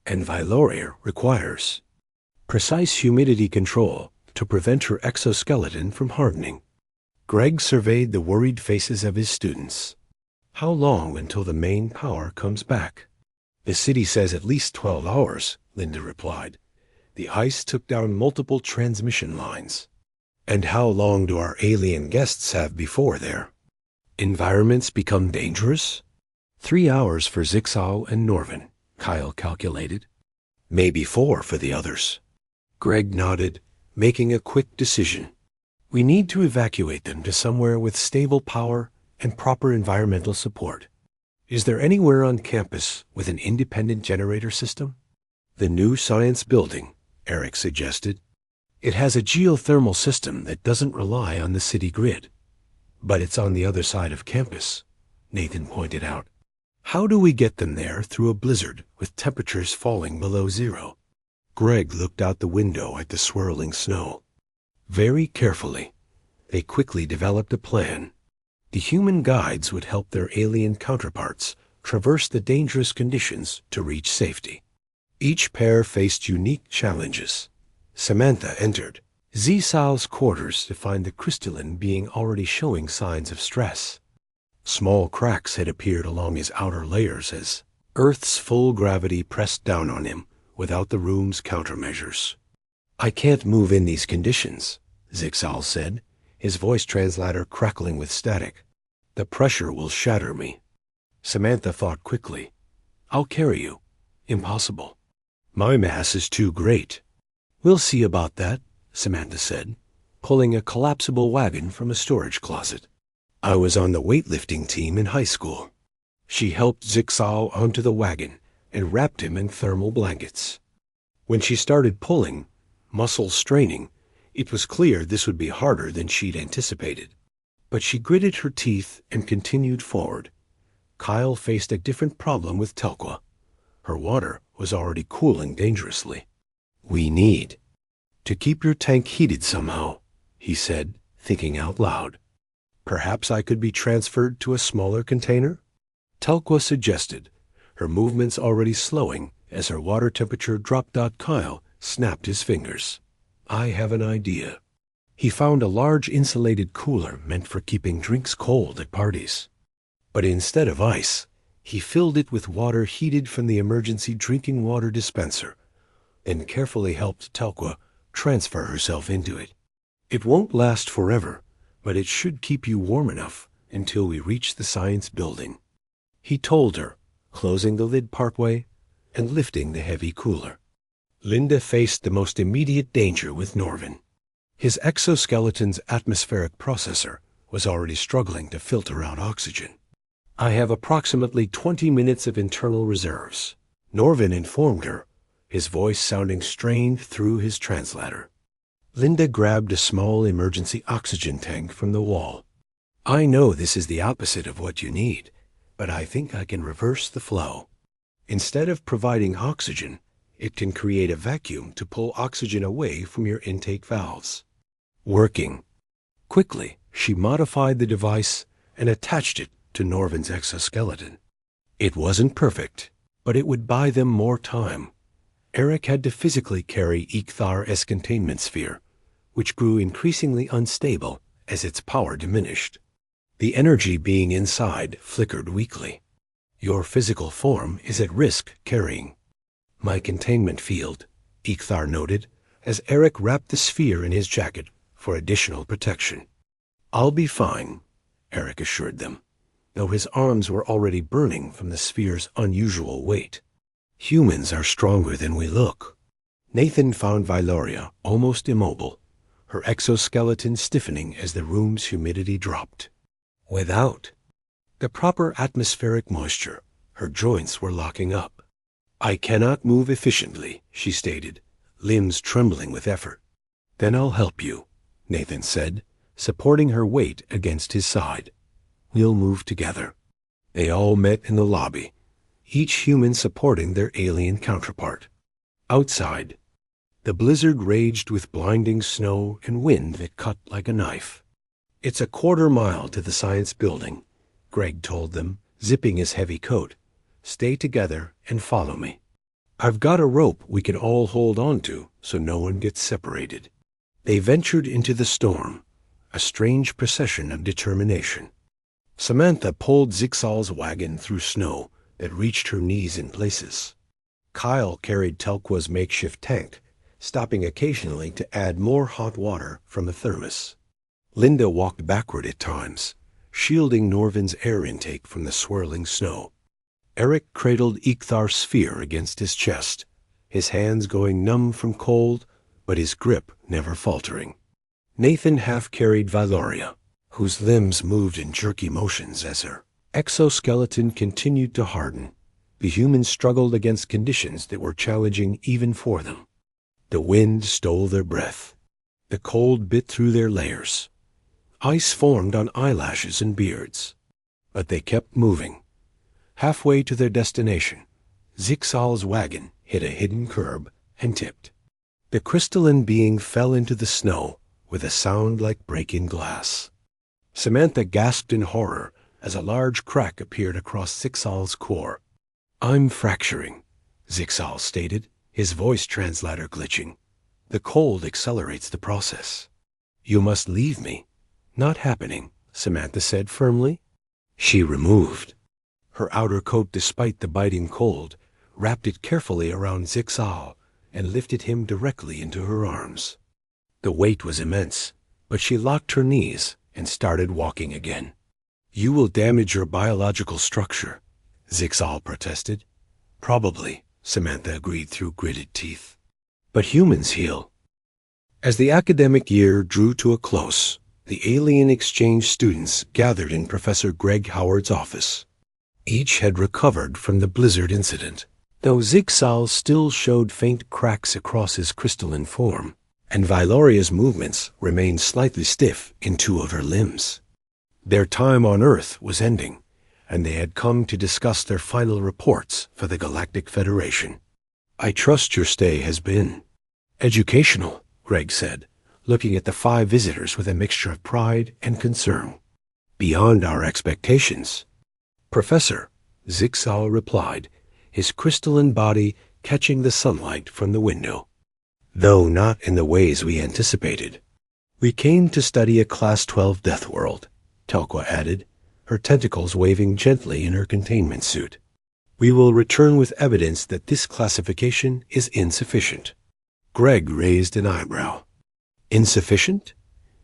And Vyloria requires precise humidity control to prevent her exoskeleton from hardening. Greg surveyed the worried faces of his students. How long until the main power comes back? The city says at least 12 hours, Linda replied. The ice took down multiple transmission lines. And how long do our alien guests have before there? Environments become dangerous? 3 hours for Zixal and Norvin, Kyle calculated. Maybe 4 for the others. Greg nodded, making a quick decision. We need to evacuate them to somewhere with stable power and proper environmental support. Is there anywhere on campus with an independent generator system? The new science building, Eric suggested. It has a geothermal system that doesn't rely on the city grid. But it's on the other side of campus, Nathan pointed out. How do we get them there through a blizzard with temperatures falling below zero? Greg looked out the window at the swirling snow. Very carefully, they quickly developed a plan. The human guides would help their alien counterparts traverse the dangerous conditions to reach safety. Each pair faced unique challenges. Samantha entered Zixal's quarters to find the crystalline being already showing signs of stress. Small cracks had appeared along his outer layers as Earth's full gravity pressed down on him without the room's countermeasures. I can't move in these conditions, Zixal said, his voice translator crackling with static. The pressure will shatter me. Samantha thought quickly. I'll carry you. Impossible. My mass is too great. We'll see about that, Samantha said, pulling a collapsible wagon from a storage closet. I was on the weightlifting team in high school. She helped Zixal onto the wagon and wrapped him in thermal blankets. When she started pulling, muscles straining, it was clear this would be harder than she'd anticipated. But she gritted her teeth and continued forward. Kyle faced a different problem with Telqua. Her water was already cooling dangerously. We need to keep your tank heated somehow, he said, thinking out loud. Perhaps I could be transferred to a smaller container? Telqua suggested, her movements already slowing as her water temperature dropped. Kyle snapped his fingers. I have an idea. He found a large insulated cooler meant for keeping drinks cold at parties. But instead of ice, he filled it with water heated from the emergency drinking water dispenser and carefully helped Telqua transfer herself into it. It won't last forever, but it should keep you warm enough until we reach the science building. He told her, closing the lid partway and lifting the heavy cooler. Linda faced the most immediate danger with Norvin. His exoskeleton's atmospheric processor was already struggling to filter out oxygen. I have approximately 20 minutes of internal reserves, Norvin informed her, his voice sounding strained through his translator. Linda grabbed a small emergency oxygen tank from the wall. I know this is the opposite of what you need, but I think I can reverse the flow. Instead of providing oxygen, it can create a vacuum to pull oxygen away from your intake valves. Working. Quickly, she modified the device and attached it to Norvin's exoskeleton. It wasn't perfect, but it would buy them more time. Eric had to physically carry Ichthar's containment sphere, which grew increasingly unstable as its power diminished. The energy being inside flickered weakly. Your physical form is at risk carrying. My containment field, Ichthar noted, as Eric wrapped the sphere in his jacket for additional protection. I'll be fine, Eric assured them, though his arms were already burning from the sphere's unusual weight. Humans are stronger than we look. Nathan found Vyloria almost immobile, her exoskeleton stiffening as the room's humidity dropped. Without the proper atmospheric moisture, her joints were locking up. "I cannot move efficiently," she stated, limbs trembling with effort. "Then I'll help you," Nathan said, supporting her weight against his side. "We'll move together." They all met in the lobby, each human supporting their alien counterpart. Outside, the blizzard raged with blinding snow and wind that cut like a knife. "It's a quarter-mile to the science building," Greg told them, zipping his heavy coat. "Stay together and follow me. I've got a rope we can all hold on to so no one gets separated." They ventured into the storm, a strange procession of determination. Samantha pulled Zixal's wagon through snow that reached her knees in places. Kyle carried Telqua's makeshift tank, stopping occasionally to add more hot water from a thermos. Linda walked backward at times, shielding Norvin's air intake from the swirling snow. Eric cradled Ichthar's sphere against his chest, his hands going numb from cold, but his grip never faltering. Nathan half-carried Vyloria, whose limbs moved in jerky motions as her exoskeleton continued to harden. The humans struggled against conditions that were challenging even for them. The wind stole their breath. The cold bit through their layers. Ice formed on eyelashes and beards. But they kept moving. Halfway to their destination, Zixal's wagon hit a hidden curb and tipped. The crystalline being fell into the snow with a sound like breaking glass. Samantha gasped in horror as a large crack appeared across Zixal's core. "I'm fracturing," Zixal stated, his voice translator glitching. "The cold accelerates the process." "You must leave me." "Not happening," Samantha said firmly. She removed her outer coat despite the biting cold, wrapped it carefully around Zixal, and lifted him directly into her arms. The weight was immense, but she locked her knees and started walking again. "You will damage your biological structure," Zixal protested. "Probably," Samantha agreed through gritted teeth. "But humans heal." As the academic year drew to a close, the alien exchange students gathered in Professor Greg Howard's office. Each had recovered from the blizzard incident, though Zixal still showed faint cracks across his crystalline form, and Vyloria's movements remained slightly stiff in two of her limbs. Their time on Earth was ending, and they had come to discuss their final reports for the Galactic Federation. "I trust your stay has been educational," Greg said, looking at the 5 visitors with a mixture of pride and concern. "Beyond our expectations." "Professor," Zixal replied, his crystalline body catching the sunlight from the window. "Though not in the ways we anticipated. We came to study a Class 12 Deathworld," Telqua added, her tentacles waving gently in her containment suit. "We will return with evidence that this classification is insufficient." Greg raised an eyebrow. "Insufficient?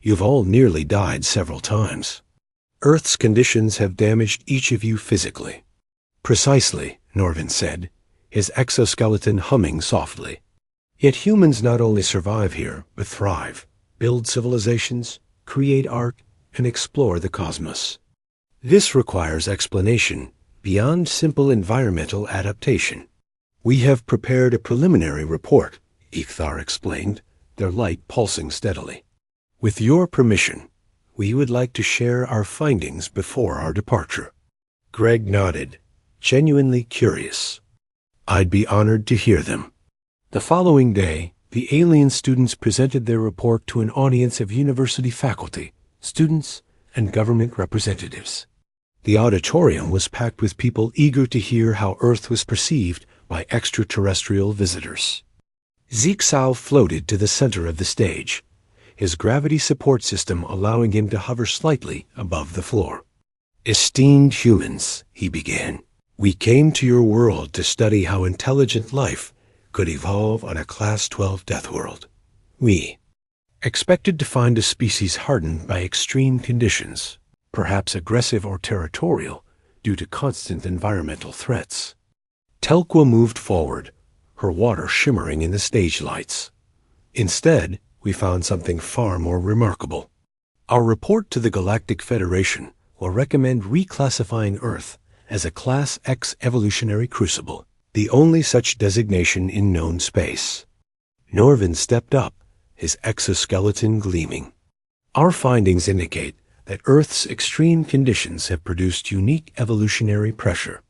You've all nearly died several times. Earth's conditions have damaged each of you physically." "Precisely," Norvin said, his exoskeleton humming softly. "Yet humans not only survive here, but thrive, build civilizations, create art, and explore the cosmos. This requires explanation beyond simple environmental adaptation." "We have prepared a preliminary report," Ichthar explained, their light pulsing steadily. "With your permission, we would like to share our findings before our departure." Greg nodded, genuinely curious. "I'd be honored to hear them." The following day, the alien students presented their report to an audience of university faculty, students, and government representatives. The auditorium was packed with people eager to hear how Earth was perceived by extraterrestrial visitors. Zixal floated to the center of the stage, his gravity support system allowing him to hover slightly above the floor. "Esteemed humans," he began, "we came to your world to study how intelligent life could evolve on a Class 12 Deathworld. We expected to find a species hardened by extreme conditions, perhaps aggressive or territorial due to constant environmental threats." Telqua moved forward, her water shimmering in the stage lights. Instead, we found something far more remarkable. Our report to the Galactic Federation will recommend reclassifying Earth as a Class X evolutionary crucible, the only such designation in known space. Norvin stepped up, his exoskeleton gleaming. Our findings indicate that Earth's extreme conditions have produced unique evolutionary pressure.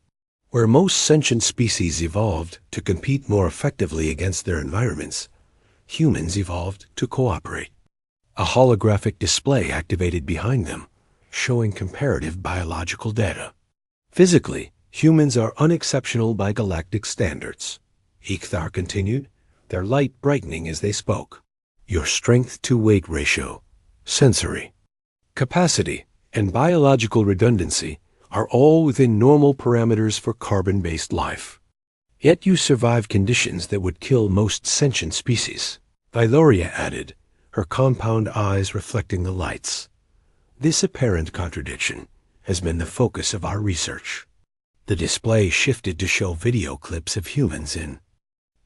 Where most sentient species evolved to compete more effectively against their environments, humans evolved to cooperate. A holographic display activated behind them, showing comparative biological data. Physically, humans are unexceptional by galactic standards. Ichthar continued, their light brightening as they spoke. Your strength-to-weight ratio, sensory, capacity, and biological redundancy are all within normal parameters for carbon-based life. Yet you survive conditions that would kill most sentient species, Vyloria added, her compound eyes reflecting the lights. This apparent contradiction has been the focus of our research. The display shifted to show video clips of humans in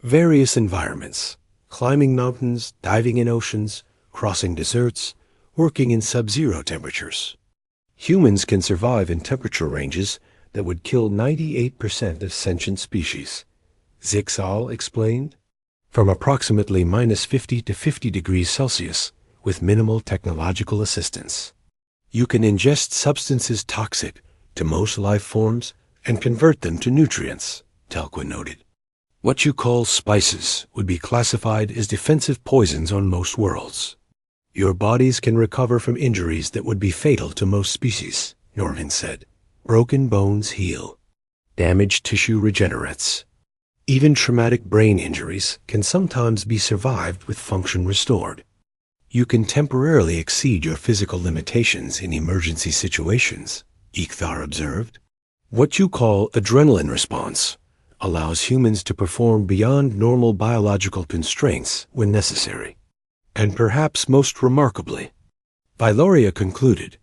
various environments, climbing mountains, diving in oceans, crossing deserts, working in sub-zero temperatures. Humans can survive in temperature ranges that would kill 98% of sentient species, Zixal explained, from approximately -50 to 50 degrees Celsius with minimal technological assistance. You can ingest substances toxic to most life forms and convert them to nutrients, Telqua noted. What you call spices would be classified as defensive poisons on most worlds. Your bodies can recover from injuries that would be fatal to most species, Norman said. Broken bones heal. Damaged tissue regenerates. Even traumatic brain injuries can sometimes be survived with function restored. You can temporarily exceed your physical limitations in emergency situations, Ichthar observed. What you call adrenaline response allows humans to perform beyond normal biological constraints when necessary. And perhaps most remarkably, Vyloria concluded,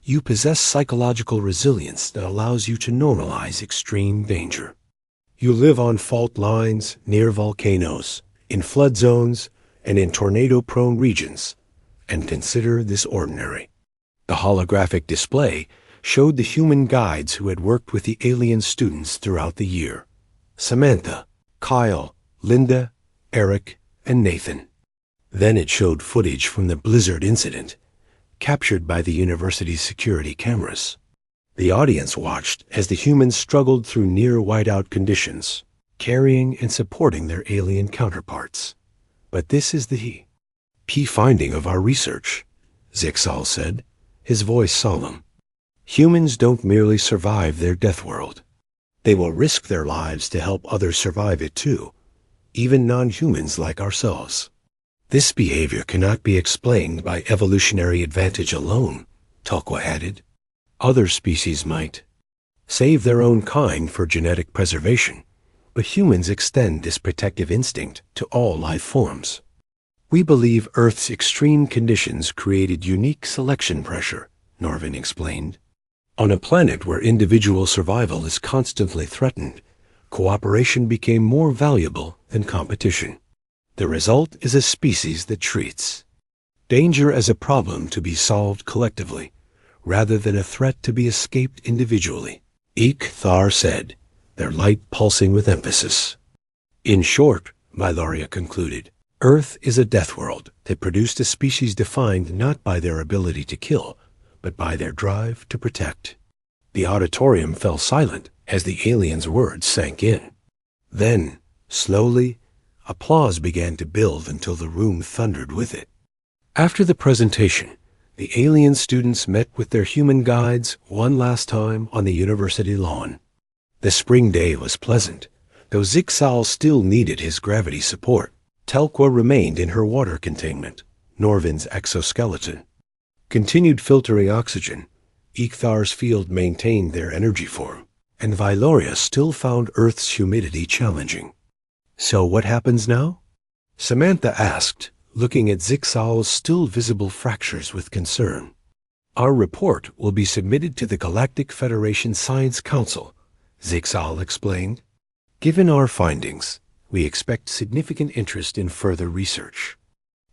you possess psychological resilience that allows you to normalize extreme danger. You live on fault lines, near volcanoes, in flood zones, and in tornado-prone regions, and consider this ordinary. The holographic display showed the human guides who had worked with the alien students throughout the year. Samantha, Kyle, Linda, Eric, and Nathan. Then it showed footage from the blizzard incident, captured by the university's security cameras. The audience watched as the humans struggled through near-whiteout conditions, carrying and supporting their alien counterparts. But this is the key finding of our research, Zixal said, his voice solemn. Humans don't merely survive their Deathworld. They will risk their lives to help others survive it too, even non-humans like ourselves. This behavior cannot be explained by evolutionary advantage alone, Telqua added. Other species might save their own kind for genetic preservation, but humans extend this protective instinct to all life forms. We believe Earth's extreme conditions created unique selection pressure, Norvin explained. On a planet where individual survival is constantly threatened, cooperation became more valuable than competition. The result is a species that treats danger as a problem to be solved collectively, rather than a threat to be escaped individually. Ichthar said, their light pulsing with emphasis. In short, Vyloria concluded, Earth is a Deathworld that produced a species defined not by their ability to kill, but by their drive to protect. The auditorium fell silent as the alien's words sank in. Then, slowly, applause began to build until the room thundered with it. After the presentation, the alien students met with their human guides one last time on the university lawn. The spring day was pleasant, though Zixal still needed his gravity support. Telqua remained in her water containment, Norvin's exoskeleton. Continued filtering oxygen, Ichthar's field maintained their energy form, and Vyloria still found Earth's humidity challenging. So what happens now? Samantha asked, looking at Zixal's still visible fractures with concern. Our report will be submitted to the Galactic Federation Science Council, Zixal explained. Given our findings, We expect significant interest in further research.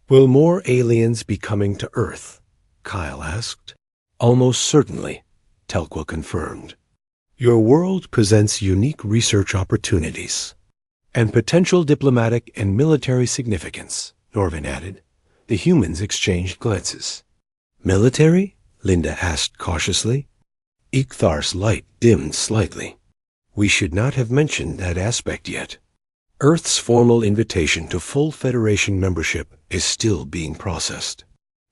Will more aliens be coming to Earth? Kyle asked. Almost certainly, Telqua confirmed. Your world presents unique research opportunities and potential diplomatic and military significance, Norvin added. The humans exchanged glances. Military? Linda asked cautiously. Ichthar's light dimmed slightly. We should not have mentioned that aspect yet. Earth's formal invitation to full Federation membership is still being processed.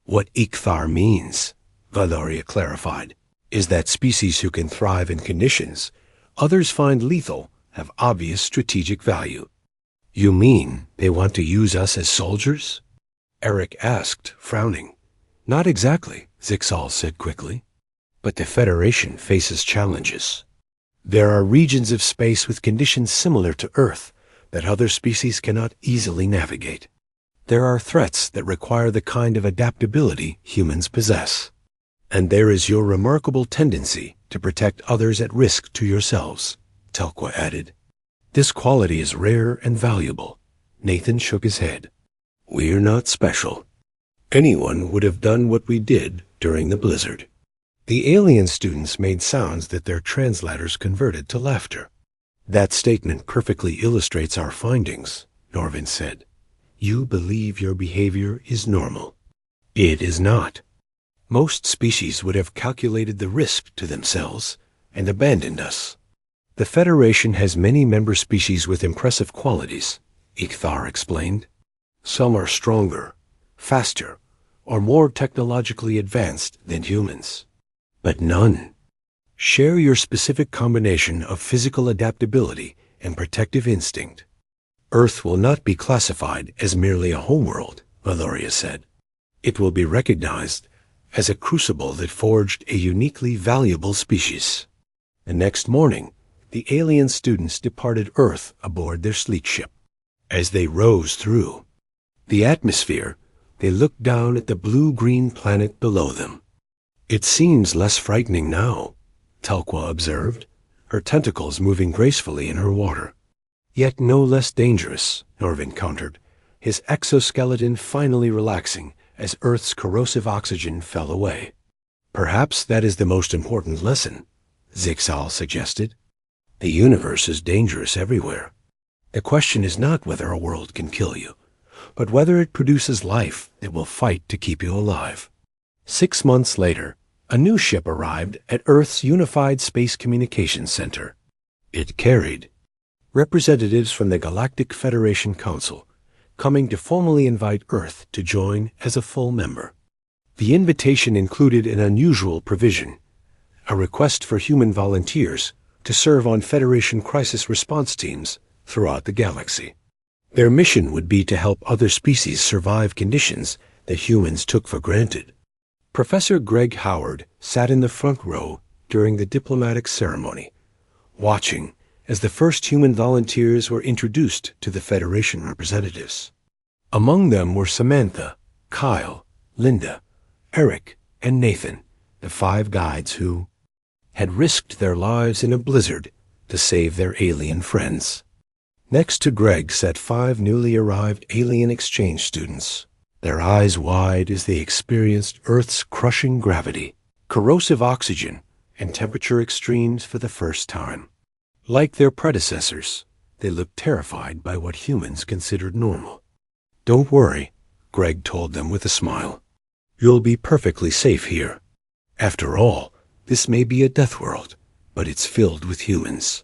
What Ichthar means, Valoria clarified, is that species who can thrive in conditions others find lethal have obvious strategic value. You mean they want to use us as soldiers? Eric asked, frowning. Not exactly, Zixal said quickly. But the Federation faces challenges. There are regions of space with conditions similar to Earth that other species cannot easily navigate. There are threats that require the kind of adaptability humans possess. And there is your remarkable tendency to protect others at risk to yourselves, Telqua added. This quality is rare and valuable. Nathan shook his head. We're not special. Anyone would have done what we did during the blizzard. The alien students made sounds that their translators converted to laughter. That statement perfectly illustrates our findings, Norvin said. You believe your behavior is normal. It is not. Most species would have calculated the risk to themselves and abandoned us. The Federation has many member species with impressive qualities, Ichthar explained. Some are stronger, faster, or more technologically advanced than humans. But none share your specific combination of physical adaptability and protective instinct. Earth will not be classified as merely a homeworld, Valoria said. It will be recognized as a crucible that forged a uniquely valuable species. The next morning, the alien students departed Earth aboard their sleek ship. As they rose through the atmosphere, they looked down at the blue-green planet below them. It seems less frightening now, Telqua observed, her tentacles moving gracefully in her water. Yet no less dangerous, Norvin countered, his exoskeleton finally relaxing as Earth's corrosive oxygen fell away. Perhaps that is the most important lesson, Zixal suggested. The universe is dangerous everywhere. The question is not whether a world can kill you, but whether it produces life that will fight to keep you alive. 6 months later, a new ship arrived at Earth's Unified Space Communications Center. It carried representatives from the Galactic Federation Council, coming to formally invite Earth to join as a full member. The invitation included an unusual provision, a request for human volunteers to serve on Federation crisis response teams throughout the galaxy. Their mission would be to help other species survive conditions that humans took for granted. Professor Greg Howard sat in the front row during the diplomatic ceremony, watching as the first human volunteers were introduced to the Federation representatives. Among them were Samantha, Kyle, Linda, Eric, and Nathan, the 5 guides who had risked their lives in a blizzard to save their alien friends. Next to Greg sat 5 newly arrived alien exchange students, their eyes wide as they experienced Earth's crushing gravity, corrosive oxygen, and temperature extremes for the first time. Like their predecessors, they looked terrified by what humans considered normal. Don't worry, Greg told them with a smile. You'll be perfectly safe here. After all, this may be a death world, but it's filled with humans.